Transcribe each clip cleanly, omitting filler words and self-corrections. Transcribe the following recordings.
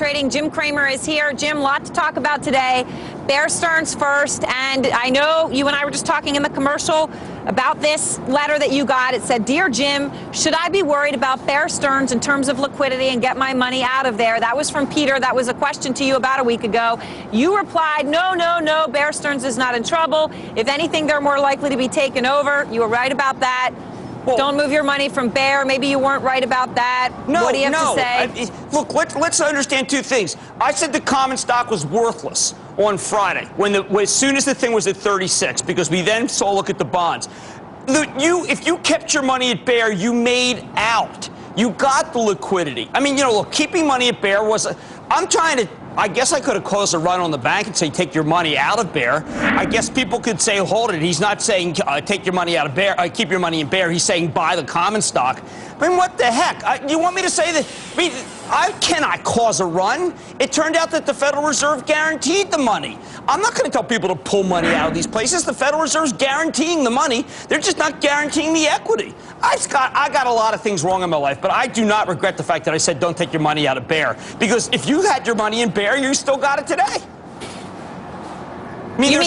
trading. Jim Cramer is here. Jim, a lot to talk about today. Bear Stearns first, and I know you and I were just talking in the commercial about this letter that you got. It said, "Dear Jim, should I be worried about Bear Stearns in terms of liquidity and get my money out of there?" That was from Peter. That was a question to you about a week ago. You replied, no, Bear Stearns is not in trouble. If anything, they're more likely to be taken over. You were right about that. Well, don't move your money from Bear. Maybe you weren't right about that. What do you have to say? Look, let's understand two things. I said the common stock was worthless on Friday, as soon as the thing was at 36, because we then saw a look at the bonds. If you kept your money at Bear, you made out. You got the liquidity. I mean, look, keeping money at Bear was I guess I could have caused a run on the bank and say, take your money out of Bear. I guess people could say, hold it. He's not saying take your money out of Bear, keep your money in Bear. He's saying buy the common stock. I mean, what the heck? You want me to say that? I mean, I cannot cause a run. It turned out that the Federal Reserve guaranteed the money. I'm not going to tell people to pull money out of these places. The Federal Reserve's guaranteeing the money. They're just not guaranteeing the equity. I got a lot of things wrong in my life, but I do not regret the fact that I said don't take your money out of Bear. Because if you had your money in Bear, you still got it today. I mean,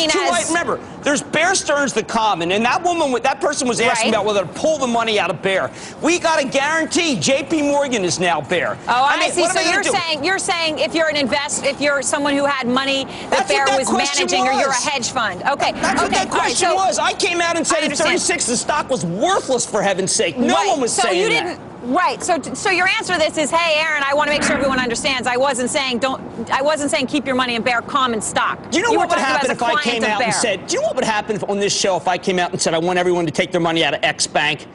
remember, there's Bear Stearns, the common, and that person was asking about whether to pull the money out of Bear. We got a guarantee. J.P. Morgan is now Bear. Oh, I see. So you're saying if you're an if you're someone who had money that Bear was managing, or you're a hedge fund. Okay. That's what that question was. I came out and said at 36 the stock was worthless, for heaven's sake. No one was saying that. Right. So your answer to this is, hey, Aaron, I want to make sure everyone understands. I wasn't saying keep your money in Bear common stock. Do you know what would happen if I came out and said? Do you know what would happen on this show if I came out and said I want everyone to take their money out of X bank?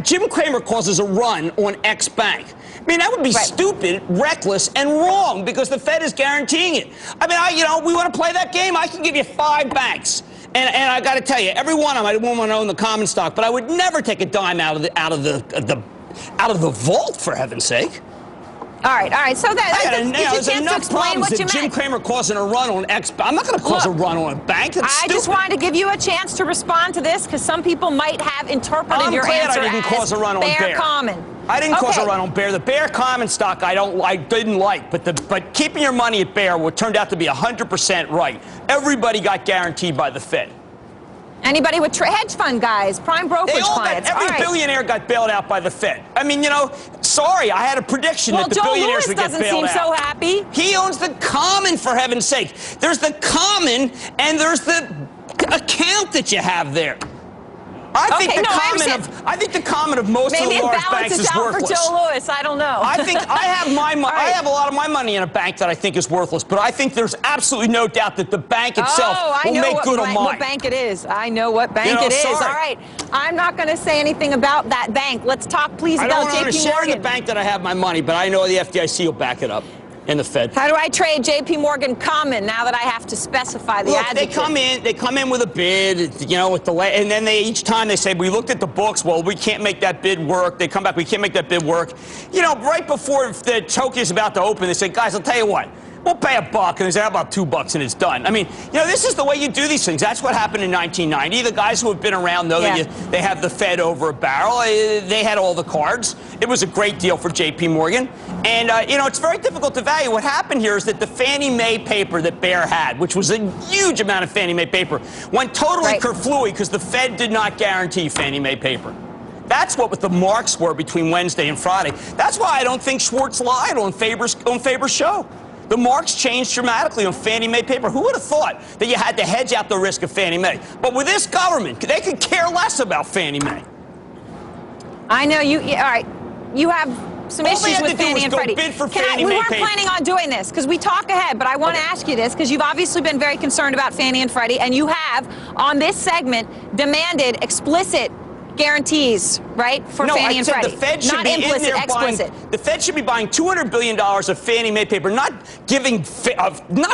Jim Cramer causes a run on X bank. I mean, that would be stupid, reckless, and wrong because the Fed is guaranteeing it. I mean, we want to play that game. I can give you 5 banks. And I got to tell you, every one of them I wouldn't want to own the common stock, but I would never take a dime out of the vault, for heaven's sake. All right. So there's enough problems that Jim Cramer causing a run on X. I'm not going to cause a run on a bank. That's stupid. Just wanted to give you a chance to respond to this because some people might have interpreted your answer I didn't cause a run on Bear common. I didn't cause a run on Bear. The Bear common stock I didn't like, but keeping your money at Bear turned out to be 100% right. Everybody got guaranteed by the Fed. Anybody with hedge fund guys, prime brokerage clients. Every billionaire got bailed out by the Fed. I mean, sorry, I had a prediction that the billionaires would get bailed out. Well, Joe Lewis doesn't seem so happy. He owns the common, for heaven's sake. There's the common, and there's the account that you have there. I think the common of most of the large banks is worthless. For Joe Lewis, I don't know. I have a lot of my money in a bank that I think is worthless, but I think there's absolutely no doubt that the bank itself will make good on mine. What bank it is. I know what bank it is. All right. I'm not going to say anything about that bank. Let's talk, please, about JP Morgan. I don't want to share the bank that I have my money, but I know the FDIC will back it up. In the Fed. How do I trade J.P. Morgan common now that I have to specify the adjective? They come in with a bid, and then each time they say, we looked at the books, well, we can't make that bid work. They come back, we can't make that bid work. Right before the Tokyo is about to open, they say, guys, I'll tell you what. We'll pay $1, and they say, how about $2, and it's done. I mean, this is the way you do these things. That's what happened in 1990. The guys who have been around know that they have the Fed over a barrel. They had all the cards. It was a great deal for J.P. Morgan. And, it's very difficult to value. What happened here is that the Fannie Mae paper that Bear had, which was a huge amount of Fannie Mae paper, went totally kerflooey because the Fed did not guarantee Fannie Mae paper. That's what the marks were between Wednesday and Friday. That's why I don't think Schwartz lied on Faber's show. The marks changed dramatically on Fannie Mae paper. Who would have thought that you had to hedge out the risk of Fannie Mae? But with this government, they could care less about Fannie Mae. I know you. All right, you have some issues with Fannie and Freddie. We weren't planning on doing this because we talk ahead, but I want to ask you this because you've obviously been very concerned about Fannie and Freddie, and you have on this segment demanded explicit guarantees, right, for Fannie and Freddie. The Fed should be implicit, explicit. The Fed should be buying $200 billion of Fannie Mae paper, not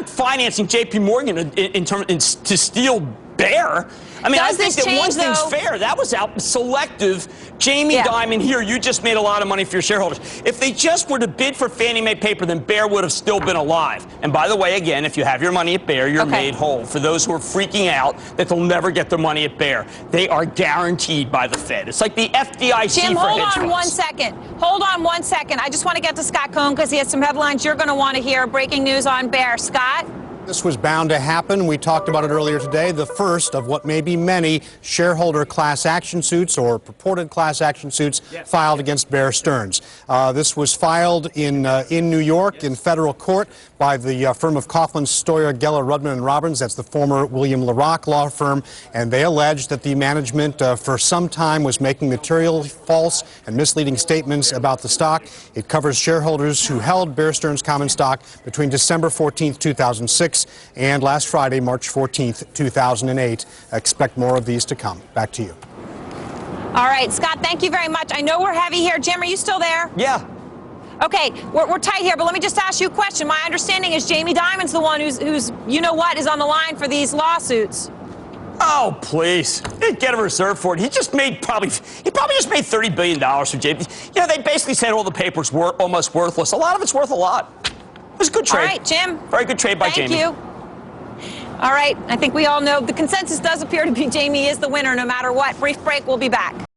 financing J.P. Morgan to steal Bear. I mean, I Does think this that one change, thing's though? fair. That was out selective. Jamie Dimon here, you just made a lot of money for your shareholders. If they just were to bid for Fannie Mae paper, then Bear would have still been alive. And by the way, again, if you have your money at Bear, you're made whole. For those who are freaking out that they'll never get their money at Bear, they are guaranteed by the Fed. It's like the FDIC Jim, for hold hedge on funds. 1 second. Hold on 1 second. I just want to get to Scott Cohn because he has some headlines you're going to want to hear. Breaking news on Bear. Scott? This was bound to happen. We talked about it earlier today. The first of what may be many shareholder class action suits or purported class action suits filed against Bear Stearns. This was filed in New York in federal court by the firm of Coughlin, Stoyer, Geller, Rudman, and Robbins. That's the former William LaRock law firm. And they allege that the management for some time was making materially false and misleading statements about the stock. It covers shareholders who held Bear Stearns common stock between December 14th, 2006 and last Friday, March 14th, 2008. Expect more of these to come. Back to you. All right, Scott, thank you very much. I know we're heavy here. Jim, are you still there? Yeah. Okay, we're tight here, but let me just ask you a question. My understanding is Jamie Dimon's the one who's you know what, is on the line for these lawsuits. Oh, please. Get a reserve for it. He probably just made $30 billion for JP. You know, they basically said all the paper's almost worthless. A lot of it's worth a lot. It was a good trade. All right, Jim. Very good trade by Jamie. Thank you. All right, I think we all know the consensus does appear to be Jamie is the winner no matter what. Brief break, we'll be back.